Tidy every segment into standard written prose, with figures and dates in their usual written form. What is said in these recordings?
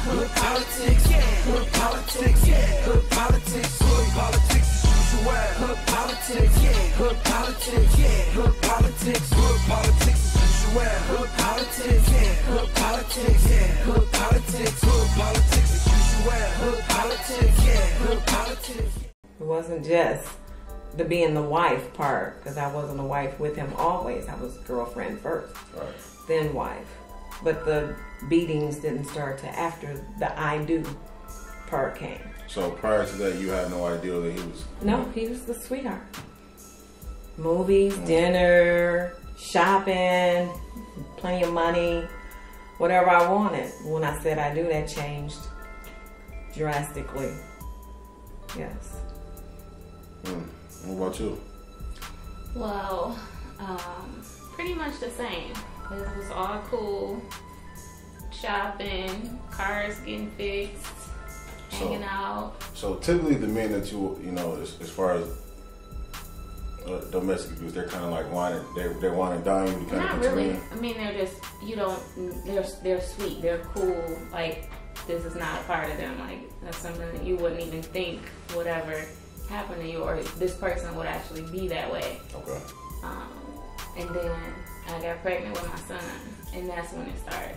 Hood politics, hood politics, hood politics, hood politics is usual. Hood politics, hood politics, hood politics, hood politics is usual. Hood politics, hood politics, hood politics, hood politics is usual. Hood politics, hood politics. It wasn't just the being the wife part, because I wasn't a wife with him always. I was girlfriend first, Right. then wife. But the beatings didn't start till after the I do part came. So prior to that, you had no idea that he was... No, he was the sweetheart. Movies, dinner, shopping, plenty of money, whatever I wanted. When I said I do, that changed drastically. Yes. What about you? Well, pretty much the same. It was all cool. Shopping, cars getting fixed, hanging out. So typically the men that you know, as far as domestic abuse, they're kind of like whining, they're whining down you to kind Not of put really. you in. I mean, they're just, you don't, they're sweet, they're cool. Like, this is not a part of them. Like, that's something that you wouldn't even think would ever happen to you, or this person would actually be that way. Okay. And then I got pregnant with my son, and that's when it started.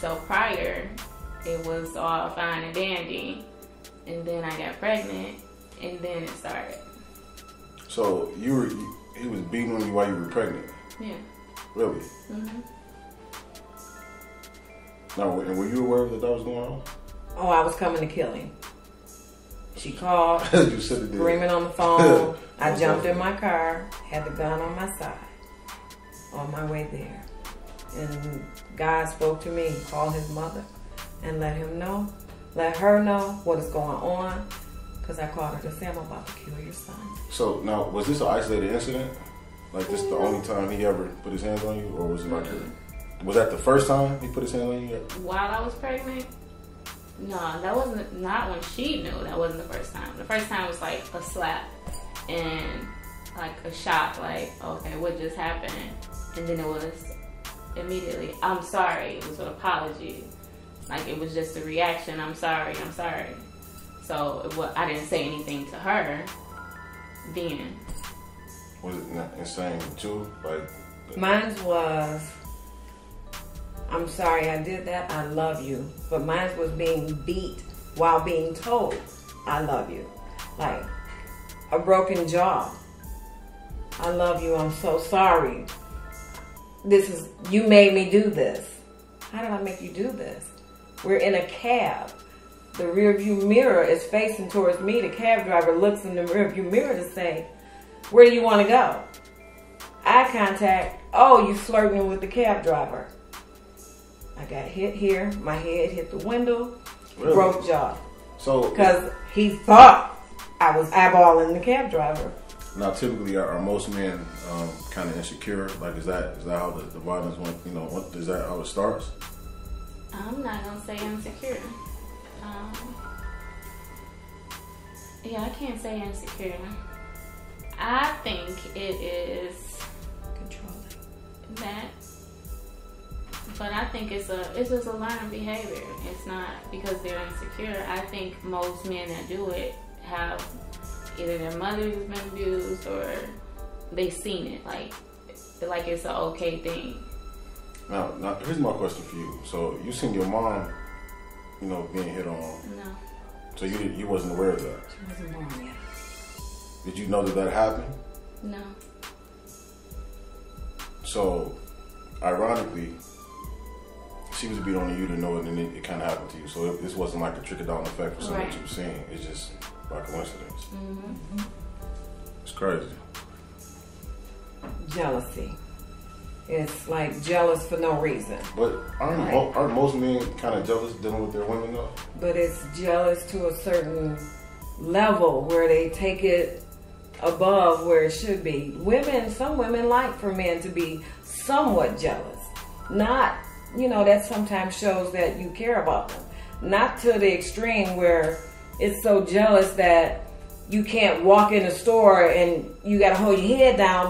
So prior, it was all fine and dandy, and then I got pregnant, and then it started. So he was beating on you while you were pregnant? Yeah. Really? Mm-hmm. Now, and were you aware that was going on? Oh, I was coming to kill him. She called, You said it did. screaming on the phone. I jumped in my car, had the gun on my side, on my way there. And God spoke to me, called his mother, and let her know what is going on, because I called her to say, I'm about to kill your son. So now, was this an isolated incident? Like this the only time he ever put his hands on you, or was it like was that the first time he put his hands on you? While I was pregnant? No, that wasn't, not when she knew. That wasn't the first time. The first time was like a slap and like a shock, like, okay, what just happened? And then it was immediately, I'm sorry. It was an apology. Like, it was just a reaction, I'm sorry. So I didn't say anything to her then. Was it not insane too? Like Mine was, I'm sorry I did that, I love you. But mine was being beat while being told, I love you. Like a broken jaw. I love you, I'm so sorry. You made me do this. How did I make you do this? We're in a cab. The rear view mirror is facing towards me. The cab driver looks in the rear view mirror to say, where do you want to go? Eye contact, oh, you flirting with the cab driver. I got hit here, my head hit the window, Really? broke jaw. So, because he thought I was eyeballing the cab driver. now typically are most men kind of insecure? Like is that how the violence went? You know, is that how it starts? I'm not gonna say insecure. Yeah, I can't say insecure. I think it is Controlling. that, but I think it's just a learned behavior. It's not because they're insecure. I think most men that do it have either their mother's been abused or they've seen it, like it's an okay thing. Now here's my question for you. So you seen your mom, you know, being hit on. No. So you wasn't aware of that. She wasn't born yet. Did you know that happened? No. So, ironically, she was beat on you to know it, and it kind of happened to you. So this wasn't like a trickle-down effect for something that you were seeing. It's just by coincidence. Mm-hmm. It's crazy. Jealousy. It's like jealous for no reason. But aren't most men kind of jealous dealing with their women though? But it's jealous to a certain level where they take it above where it should be. Some women like for men to be somewhat jealous. Not, that sometimes shows that you care about them. Not to the extreme where it's so jealous that you can't walk in a store and you got to hold your head down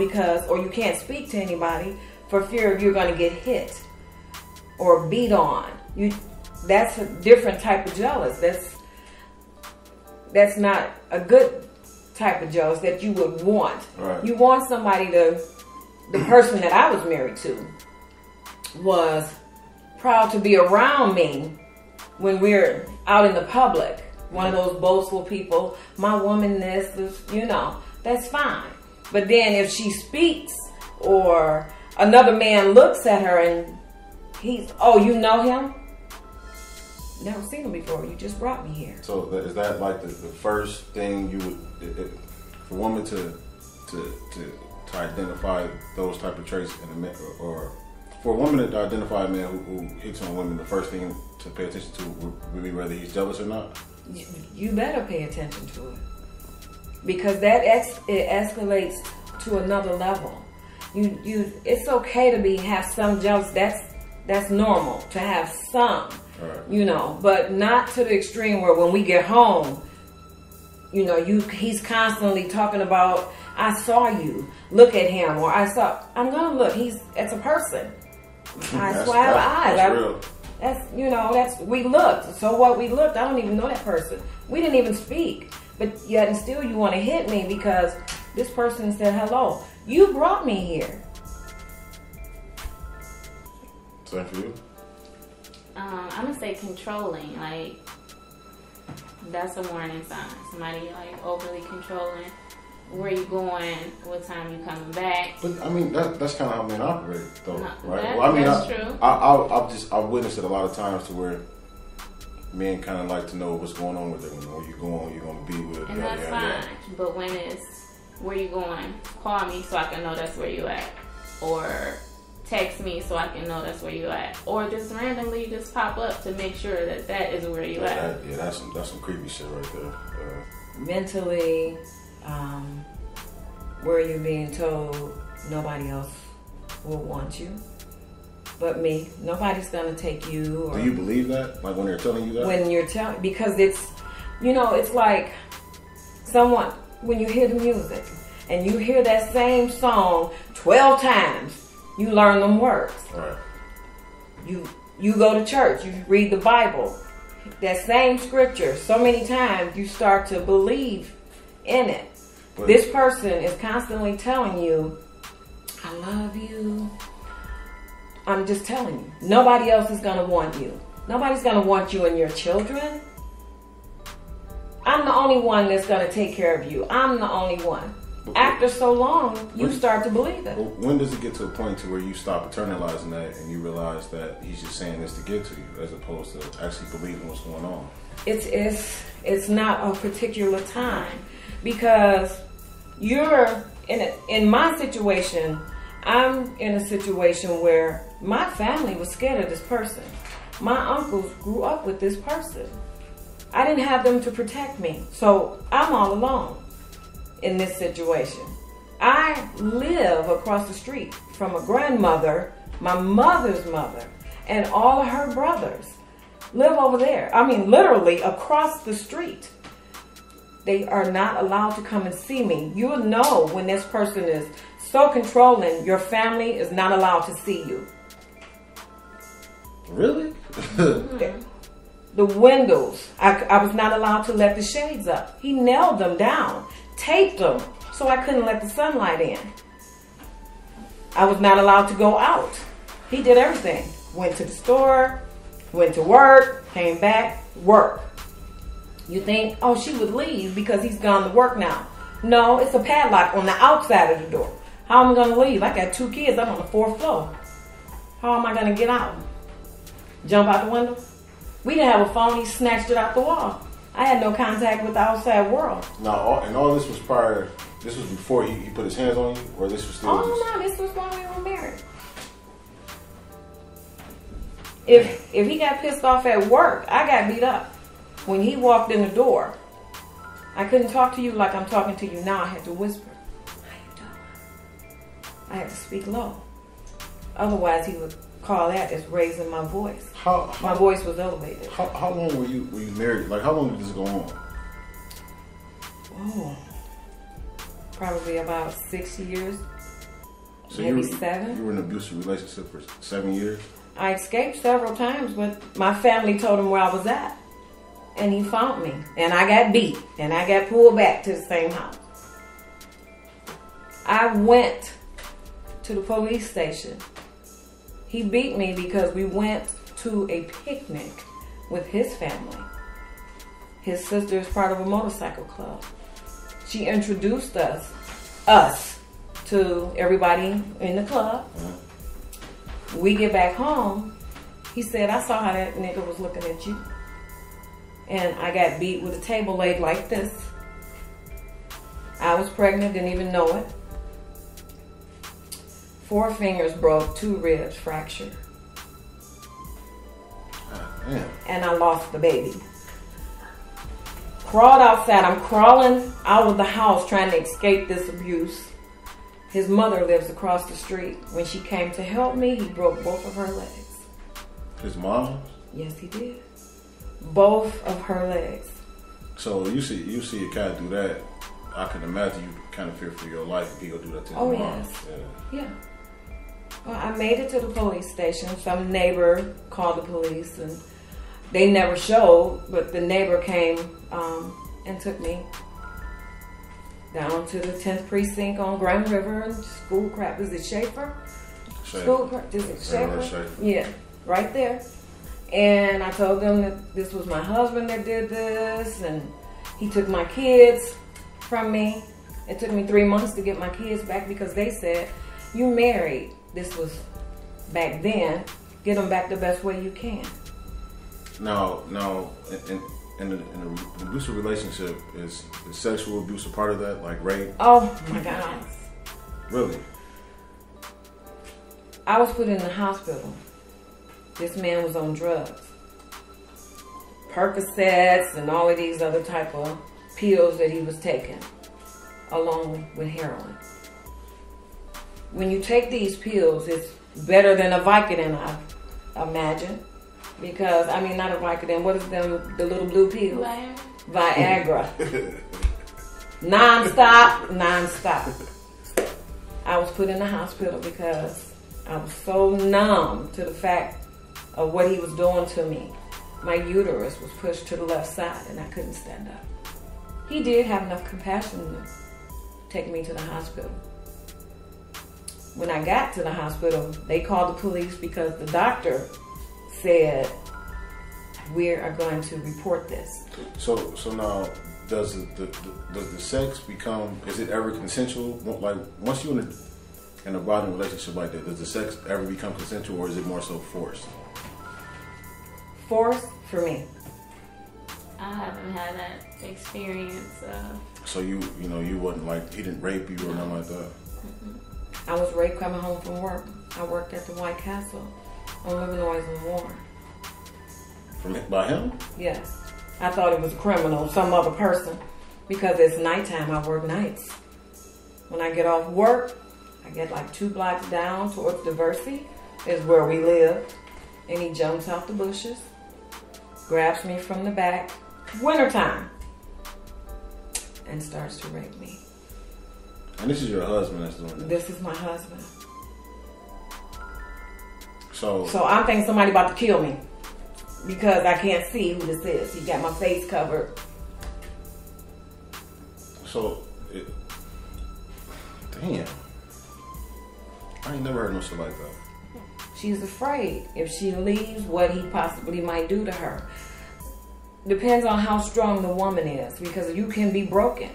or you can't speak to anybody for fear of you're going to get hit or beat on. that's a different type of jealous. That's not a good type of jealous that you would want. Right. You want somebody to, the person that I was married to was proud to be around me when we're out in the public. One of those boastful people, my woman this, you know, that's fine. But then if she speaks or another man looks at her and he's, oh, you know him? Never seen him before. You just brought me here. So is that like the first thing you would, for a woman to identify those type of traits in a man, or for a woman to identify a man who hits on women, the first thing to pay attention to would be whether he's jealous or not? You better pay attention to it, because that it escalates to another level. It's okay to have some jealous. That's normal to have some, right. You know, but not to the extreme where when we get home, you know, he's constantly talking about, I saw you, look at him, or I'm gonna look. It's a person. I swear eyes. That's real. We looked. So what? We looked. I don't even know that person. We didn't even speak. But yet and still you want to hit me because this person said hello. You brought me here. Same for you? I'm gonna say controlling. Like, that's a warning sign. Somebody like overly controlling. Where you going? What time you coming back? But I mean, that's kind of how men operate, though, No, right? that's true. I've witnessed it a lot of times to where men kind of like to know what's going on with them. Where you going? Who you gonna be with? And that's fine. But when it's where you going, call me so I can know that's where you at, or text me so I can know that's where you at, or just randomly just pop up to make sure that is where you at. That's some creepy shit right there. Mentally. Where you're being told nobody else will want you but me. Nobody's gonna take you. Or do you believe that? Like when they're telling you that? When you're telling, because it's, you know, it's like someone, when you hear the music and you hear that same song 12 times, you learn them words. Right. You go to church, you read the Bible, that same scripture so many times, you start to believe in it. But this person is constantly telling you, I love you. I'm just telling you. Nobody else is going to want you. Nobody's going to want you and your children. I'm the only one that's going to take care of you. I'm the only one. After so long, you start to believe it. When does it get to a point to where you stop internalizing that and you realize that he's just saying this to get to you as opposed to actually believing what's going on? It's not a particular time, because you're in my situation. I'm in a situation where my family was scared of this person. My uncles grew up with this person. I didn't have them to protect me, so I'm all alone in this situation. I live across the street from a grandmother, my mother's mother, and all of her brothers live over there. I mean, literally across the street. They are not allowed to come and see me. You'll know when this person is so controlling, your family is not allowed to see you. Really? The windows, I was not allowed to let the shades up. He nailed them down, taped them, so I couldn't let the sunlight in. I was not allowed to go out. He did everything. Went to the store, went to work, came back, work. You think, oh, she would leave because he's gone to work now. No, it's a padlock on the outside of the door. How am I going to leave? I got 2 kids. I'm on the 4th floor. How am I going to get out? Jump out the window? We didn't have a phone. He snatched it out the wall. I had no contact with the outside world. Now, and all this was prior, this was before he put his hands on you? Or this was still no, this was when we were married. If he got pissed off at work, I got beat up. When he walked in the door, I couldn't talk to you like I'm talking to you now. I had to whisper. How you doing? I had to speak low. Otherwise, he would call that as raising my voice. My voice was elevated. How long were you married? Like, how long did this go on? Oh, probably about 6 years. So maybe 7. You were in an abusive relationship for 7 years? I escaped several times, but my family told him where I was at. And he found me. And I got beat. And I got pulled back to the same house. I went to the police station. He beat me because we went to a picnic with his family. His sister is part of a motorcycle club. She introduced us to everybody in the club. We get back home. He said, I saw how that nigga was looking at you. And I got beat with a table leg like this. I was pregnant, didn't even know it. 4 fingers broke, 2 ribs fractured. And I lost the baby. Crawled outside. I'm crawling out of the house trying to escape this abuse. His mother lives across the street. When she came to help me, he broke both of her legs. His mom? Yes, he did. Both of her legs. So you see a cat do that, I can imagine you kind of fear for your life if he go do that to his mom. Yes. Yeah. Well, I made it to the police station. Some neighbor called the police, and they never showed, but the neighbor came and took me down to the 10th precinct on Grand River and school crap. Is it Schaefer? School crap? Is it Schaefer? Yeah, right there. And I told them that this was my husband that did this, and he took my kids from me. It took me 3 months to get my kids back because they said, you married. This was back then. Get them back the best way you can. Now, in an abusive relationship, is sexual abuse a part of that, like rape? Oh my God. Really? I was put in the hospital. This man was on drugs. Percocets and all of these other type of pills that he was taking, along with heroin. When you take these pills, it's better than a Vicodin, I imagine. Because, I mean, not a Vicodin, what is them, the little blue pills? Viagra. Non-stop. I was put in the hospital because I was so numb to the fact of what he was doing to me. My uterus was pushed to the left side and I couldn't stand up. He did have enough compassion to take me to the hospital. When I got to the hospital, they called the police because the doctor said, we are going to report this. So now, does the sex become, is it ever consensual? Like, once you're in a bonding relationship like that, does the sex ever become consensual, or is it more so forced? Forced for me. I haven't had that experience. So you wasn't like, he didn't rape you or nothing like that? I was raped coming home from work. I worked at the White Castle on Illinois and Warren. By him? Yes. I thought it was a criminal, some other person, because it's nighttime. I work nights. When I get off work, I get like 2 blocks down towards Diversity, is where we live, and he jumps out the bushes, grabs me from the back, wintertime, and starts to rape me. And this is your husband that's doing this? This is my husband. So I'm thinking somebody about to kill me because I can't see who this is. He got my face covered. Damn. I ain't never heard no shit like that. She's afraid if she leaves what he possibly might do to her. Depends on how strong the woman is, because you can be broken.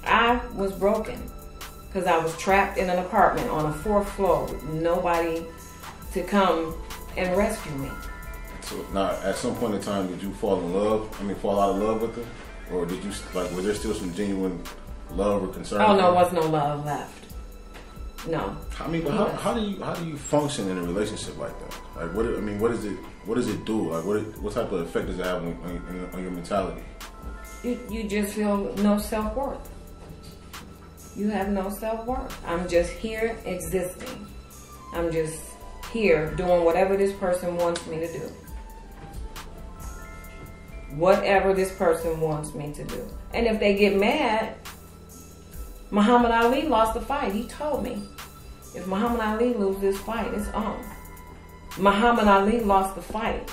I was broken because I was trapped in an apartment on a 4th floor with nobody to come and rescue me. So now, at some point in time, did you fall out of love with her? Or did you, like, was there still some genuine love or concern? Oh, no, there was no love left. No. I mean, but how do you function in a relationship like that? Like, what does it do? Like, what type of effect does it have on your mentality? You just feel no self-worth. You have no self-worth. I'm just here existing. I'm just here doing whatever this person wants me to do. Whatever this person wants me to do. And if they get mad, Muhammad Ali lost the fight. He told me, if Muhammad Ali loses this fight, it's on. Muhammad Ali lost the fight.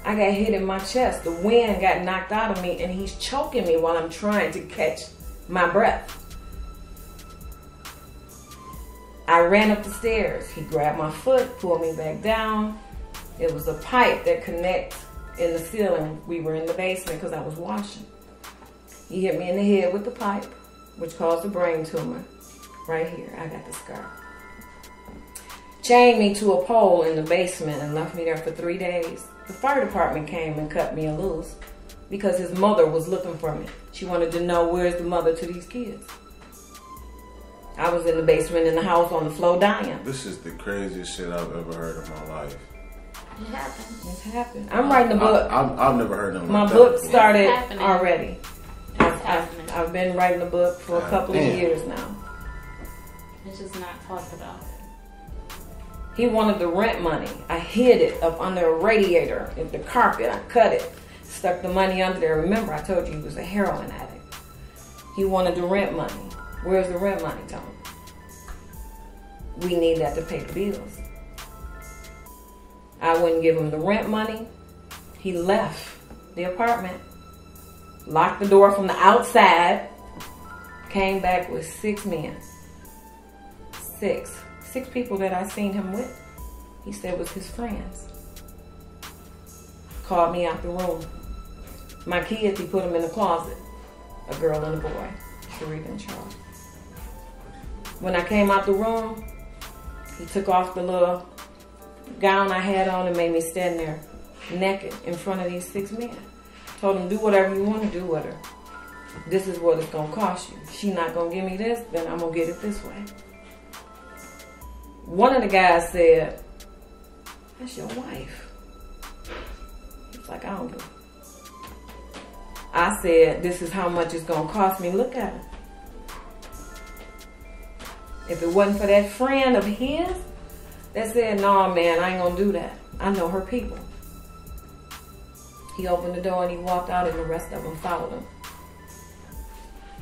I got hit in my chest. The wind got knocked out of me, and he's choking me while I'm trying to catch my breath. I ran up the stairs. He grabbed my foot, pulled me back down. It was a pipe that connects in the ceiling. We were in the basement because I was washing. He hit me in the head with the pipe, which caused a brain tumor. Right here, I got the scar. Chained me to a pole in the basement and left me there for 3 days. The fire department came and cut me loose because his mother was looking for me. She wanted to know, where's the mother to these kids? I was in the basement in the house on the floor dying. This is the craziest shit I've ever heard in my life. It happened. It's happened. I'm writing a book. I've never heard nothing My like book that. started It's already. happening. I've been writing a book for a couple of years now. It's just not talked about. He wanted the rent money. I hid it up under a radiator in the carpet. I cut it, stuck the money under there. Remember, I told you he was a heroin addict. He wanted the rent money. Where's the rent money, Tom? We need that to pay the bills. I wouldn't give him the rent money. He left the apartment, locked the door from the outside, came back with 6 men. Six people that I seen him with. He said was his friends. Called me out the room. My kids, he put them in the closet. A girl and a boy, Sharif and Charles. When I came out the room, he took off the little gown I had on and made me stand there naked in front of these 6 men. Told him, do whatever you want to do with her. This is what it's going to cost you. She not going to give me this, then I'm going to get it this way. One of the guys said, that's your wife. He's like, I don't know. I said, this is how much it's going to cost me. Look at her. If it wasn't for that friend of his that said, no, man, I ain't going to do that. I know her people. He opened the door and he walked out, and the rest of them followed him.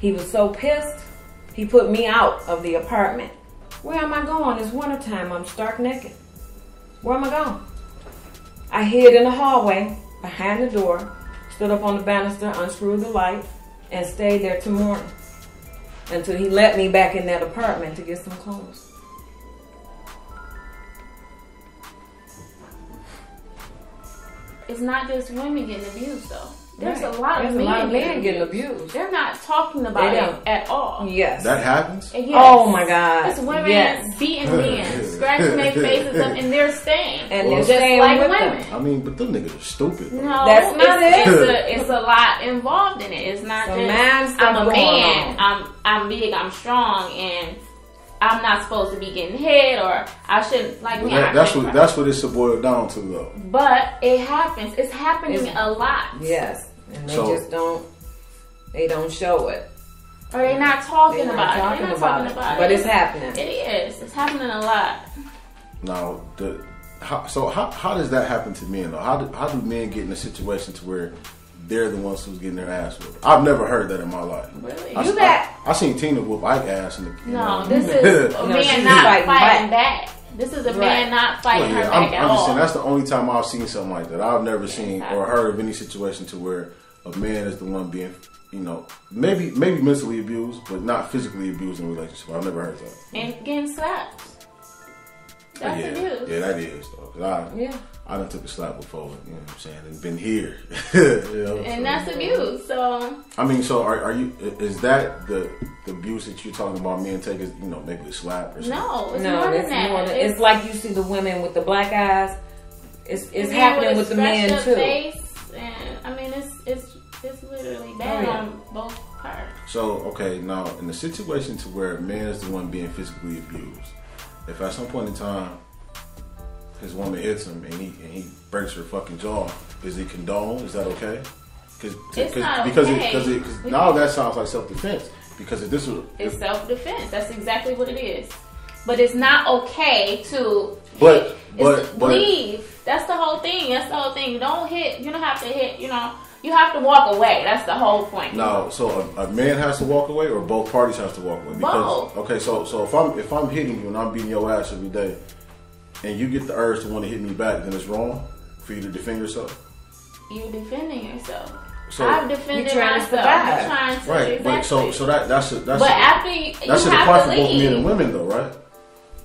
He was so pissed, he put me out of the apartment. Where am I going? It's wintertime. I'm stark naked. Where am I going? I hid in the hallway behind the door, stood up on the banister, unscrewed the light, and stayed there till morning until he let me back in that apartment to get some clothes. It's not just women getting abused, though. There's Right. a lot of men getting abused. They're not talking about They it don't. at all. Yes. That happens? And yes, Oh my God. it's women Yes. beating men, scratching their faces up, and they're staying. And Well, they're just staying like with women. them. I mean, but them niggas are stupid. Though. No, That's not it. It's a lot involved in it. It's not Some just man stuff I'm a going man, on. I'm big, I'm strong, and I'm not supposed to be getting hit, or I shouldn't like But me. that's what it's boiled down to, though. But it happens. It's happening a lot. Yes. And they So- just they don't show it. Or they're not talking They're about not it. talking They're not about talking it. about But it. it's happening. It is. It's happening a lot. Now, how does that happen to men, though? How do men get in a situation to where they're the ones who's getting their ass whooped? I've never heard that in my life. Really? I seen Tina whoop Ike ass in the. No, this is a No, man she's not fighting fighting back. This is a man Right. not fighting her I'm back at just all. saying that's the only time I've seen something like that. I've never seen or heard of any situation to where a man is the one being, maybe mentally abused, but not physically abused in a relationship. I've never heard that. And getting slapped. That's abuse. Yeah, that is though. 'Cause Yeah. I done took a slap before, you know what I'm saying, and been here. You know, And that's abuse. So I mean, so are you? Is that the abuse that you're talking about? Men take is maybe a slap or something? no, it's No, more than it's that. more than, it's like you see the women with the black eyes. It's man happening with a the men scratched too. up face, and I mean it's literally bad Oh, yeah. on both parts. So okay, now in the situation to where a man is the one being physically abused, if at some point in time his woman hits him and he breaks her fucking jaw, is he condoned? Is that okay? It's not because okay. now that sounds like self-defense. Because if this was It's self-defense. That's exactly what it is. But it's not okay to But leave. That's the whole thing. You don't hit. You don't have to hit. You have to walk away. That's the whole point. no, so a man has to walk away, or both parties have to walk away. Because Both. okay, so if I'm hitting you and I'm beating your ass every day, and you get the urge to want to hit me back, then it's wrong for you to defend yourself. You defending yourself. So I've defended trying to myself. survive. I'm trying to right, exactly. but so that's But after you that should have apply to for both men and leave. women, though, right?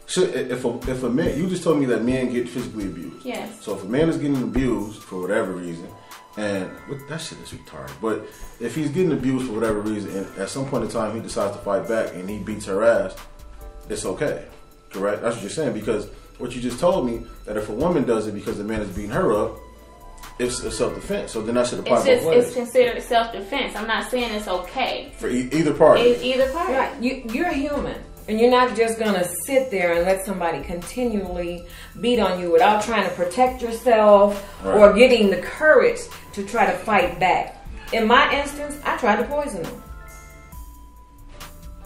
Should if a man, you just told me that men get physically abused. Yes. So if a man is getting abused for whatever reason, and that shit is retarded. But if he's getting abused for whatever reason, and at some point in time he decides to fight back and he beats her ass, it's okay, correct? That's what you're saying, because what you just told me, that if a woman does it because the man is beating her up, it's self-defense. So then that should apply both ways. It's considered self-defense. I'm not saying it's okay. For either party. It's either party. Right. You're human. And you're not just going to sit there and let somebody continually beat on you without trying to protect yourself or getting the courage to try to fight back. In my instance, I tried to poison him.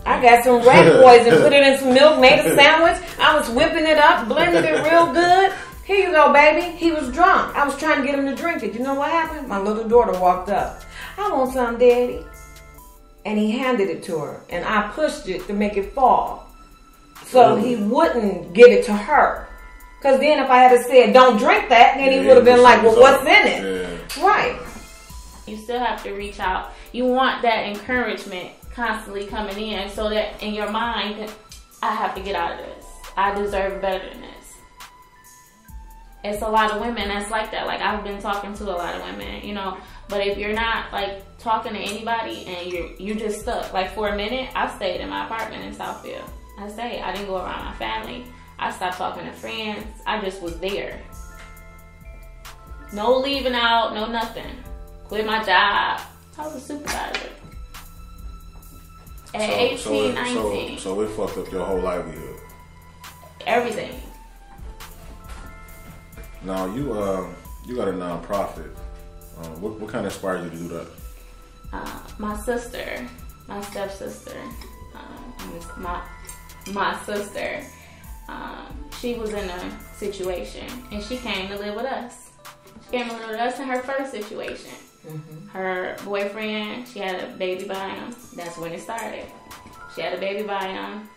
I got some rat poison, put it in some milk, made a sandwich. I was whipping it up, blended it real good. Here you go, baby. He was drunk. I was trying to get him to drink it. You know what happened? My little daughter walked up. I want some, Daddy. And he handed it to her. And I pushed it to make it fall. So he wouldn't give it to her. Because then if I had said, don't drink that, then he would have been like, well, what's in it? Yeah. Right. You still have to reach out. You want that encouragement constantly coming in so that in your mind, I have to get out of this. I deserve better than this. It's a lot of women that's like that. Like, I've been talking to a lot of women, you know. But if you're not, like, talking to anybody and you're just stuck. Like, for a minute, I stayed in my apartment in Southfield. I didn't go around my family. I stopped talking to friends. I just was there. No leaving out, no nothing. Quit my job. I was a supervisor. At 18, 19. So it fucked up your whole livelihood. Everything. Now, you got a nonprofit. What kind of inspired you to do that? My sister, my stepsister, my sister, she was in a situation and she came to live with us. She came to live with us in her first situation. Mm-hmm. Her boyfriend, she had a baby by him. That's when it started. She had a baby by him.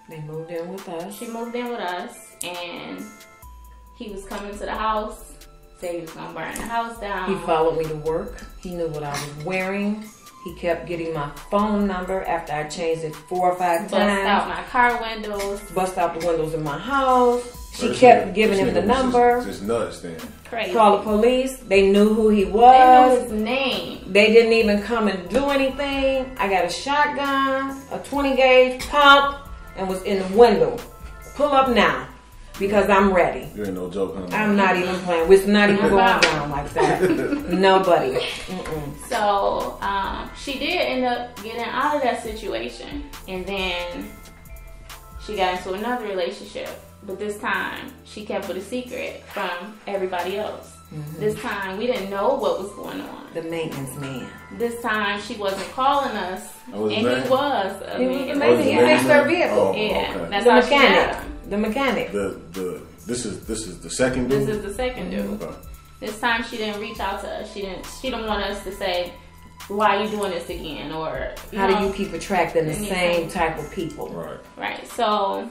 They moved in with us. She moved in with us, and he was coming to the house. Said he was gonna burn the house down. He followed me to work. He knew what I was wearing. He kept getting my phone number after I changed it 4 or 5 times. Bust out my car windows. Bust out the windows in my house. She kept giving him the number. Just nuts then. Crazy. Called the police. They knew who he was. They knew his name. They didn't even come and do anything. I got a shotgun, a 20 gauge pump, and was in the window. Pull up now. Because I'm ready. You ain't no joke, huh? I'm not even playing. It's not even going down like that. Nobody. Mm-mm. So, she did end up getting out of that situation. And then she got into another relationship. But this time, she kept it a secret from everybody else. Mm-hmm. This time, we didn't know what was going on. The maintenance man. This time, she wasn't calling us. And he was. He was the maintenance. He fixed her vehicle. Oh, yeah, okay. that's the how mechanic. she got him. The mechanic. This is the second dude. This is the second dude. Okay. This time she didn't reach out to us. She didn't want us to say, why are you doing this again? Or how do you keep attracting the same type of people? Right. Right. So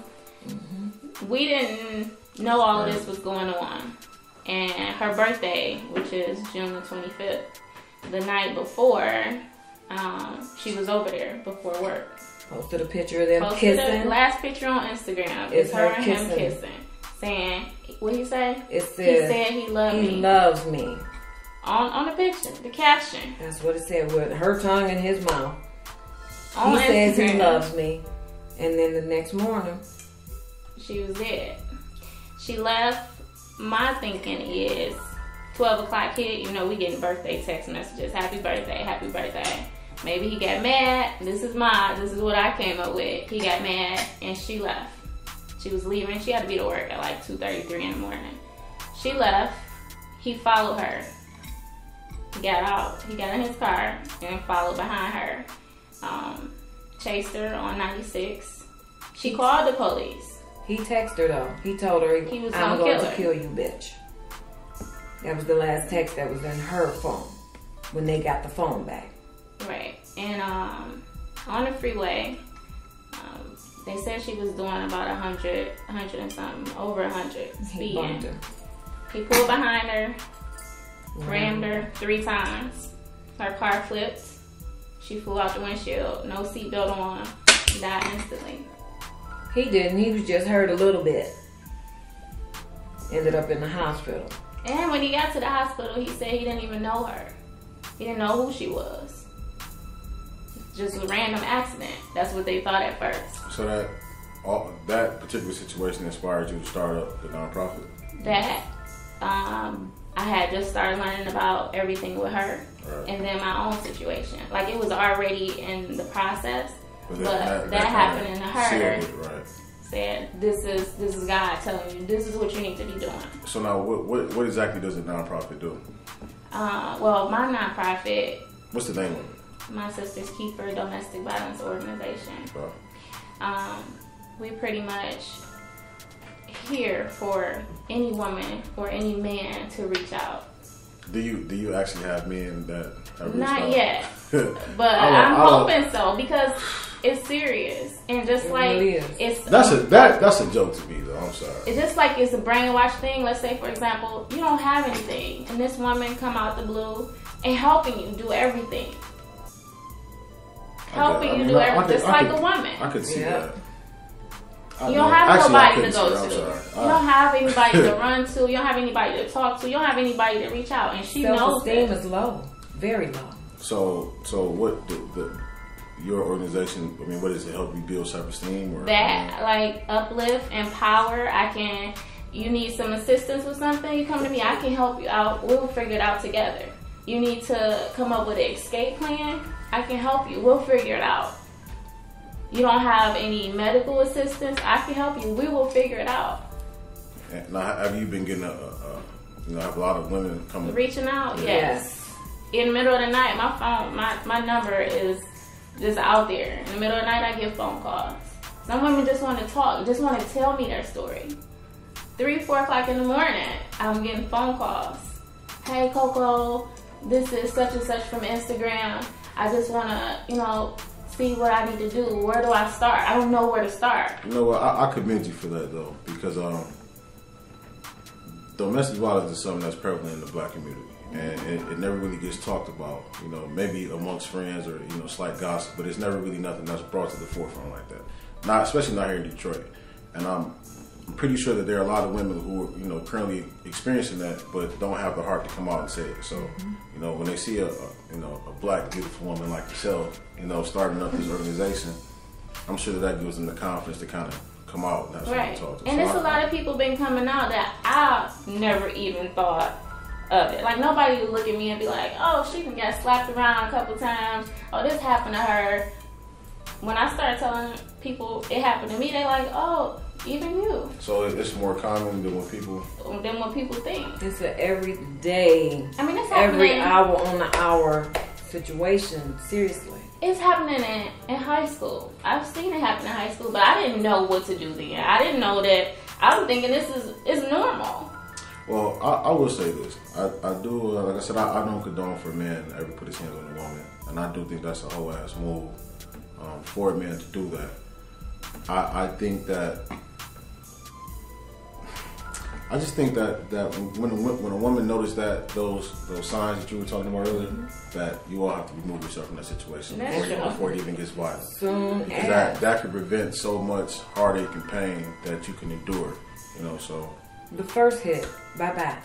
we didn't know all of this was going on. And her birthday, which is June the 25th, the night before, she was over there before work. Posted a picture of them kissing. The last picture on Instagram is her and him kissing. Saying, what he say? It says, he said he loved me. He loves me. On the picture, the caption. That's what it said, with her tongue in his mouth. On he says Instagram. he loves me. And then the next morning, she was dead. She left. My thinking is 12 o'clock hit, you know, we getting birthday text messages. Happy birthday, happy birthday. Maybe he got mad. This is what I came up with. He got mad and she left. She was leaving. She had to be to work at like 2:33 in the morning. She left. He followed her. He got out. He got in his car and followed behind her. Chased her on 96. She called the police. He texted her though. He told her, I'm going to kill you, bitch. That was the last text that was in her phone when they got the phone back. Right. And on the freeway, They said she was doing about 100 and something, over 100 He bumped speeding. her. He pulled behind her, rammed her 3 times. Her car flipped. She flew out the windshield. No seatbelt on. Died instantly. He didn't. He was just hurt a little bit. Ended up in the hospital. And when he got to the hospital, he said he didn't even know her. He didn't know who she was. Just a random accident. That's what they thought at first. So that particular situation inspired you to start up the nonprofit? That I had just started learning about everything with her, Right. and then my own situation. Like, it was already in the process, but that kinda happened to her. sealed it, right. Said this is God telling you this is what you need to be doing. So now, what exactly does a nonprofit do? Well, my nonprofit, What's the name of it? My Sister's Keeper Domestic Violence Organization. Oh. We pretty much here for any woman or any man to reach out. Do you actually have men that have reached Not out? yet, but I'm hoping so, because it's serious, and just It like really is. it's That's a joke to me, though. I'm sorry. it's just like it's a brainwash thing. Let's say, for example, you don't have anything, and this woman come out the blue and helping you do everything, helping you do everything, just like a woman. I could see Yeah. that. You don't have nobody to couldn't go see that. I'm to. sorry. You don't have anybody to run to. You don't have anybody to talk to. You don't have anybody to reach out, and she knows Self-esteem it. is low. Very low. So what your organization? I mean, what does it help you build self-esteem or That, like, uplift, empower. You need some assistance with something, you come to me, I can help you out. We'll figure it out together. You need to come up with an escape plan, I can help you. We'll figure it out. You don't have any medical assistance, I can help you. We will figure it out. Now, have you been getting have a lot of women coming? Reaching out, Yeah. yes. In the middle of the night, my phone, my number is just out there. In the middle of the night, I get phone calls. Some women just want to talk, just want to tell me their story. 3, 4 o'clock in the morning, I'm getting phone calls. Hey, Coco, this is such and such from Instagram. I just want to, see what I need to do. Where do I start? I don't know where to start. You know what? I commend you for that, though, because domestic violence is something that's prevalent in the black community, and it never really gets talked about. Maybe amongst friends or slight gossip, but it's never really nothing that's brought to the forefront like that. Especially not here in Detroit. And I'm pretty sure that there are a lot of women who are currently experiencing that, but don't have the heart to come out and say it. So when they see a black beautiful woman like yourself, starting up this organization, I'm sure that gives them the confidence to kind of come out and have someone to talk to. And So there's a lot of people been coming out that I never even thought of it. Like, nobody would look at me and be like, oh, she got slapped around a couple times. Oh, this happened to her. When I started telling people it happened to me, they like, oh, even you. So it's more common than what people think. It's an everyday, I mean, it's every happening. hour on the hour situation. Seriously. It's happening in high school. I've seen it happen in high school, but I didn't know what to do then. I didn't know that. I'm thinking this is normal. Well, I will say this. I do, like I said, I don't condone for a man to ever put his hands on a woman. And I do think that's a whole ass move for a man to do that. I just think that when a woman notices that those signs that you were talking about earlier, that you all have to remove yourself from that situation before it even gets violent. Because that could prevent so much heartache and pain that you can endure. So the first hit, bye-bye.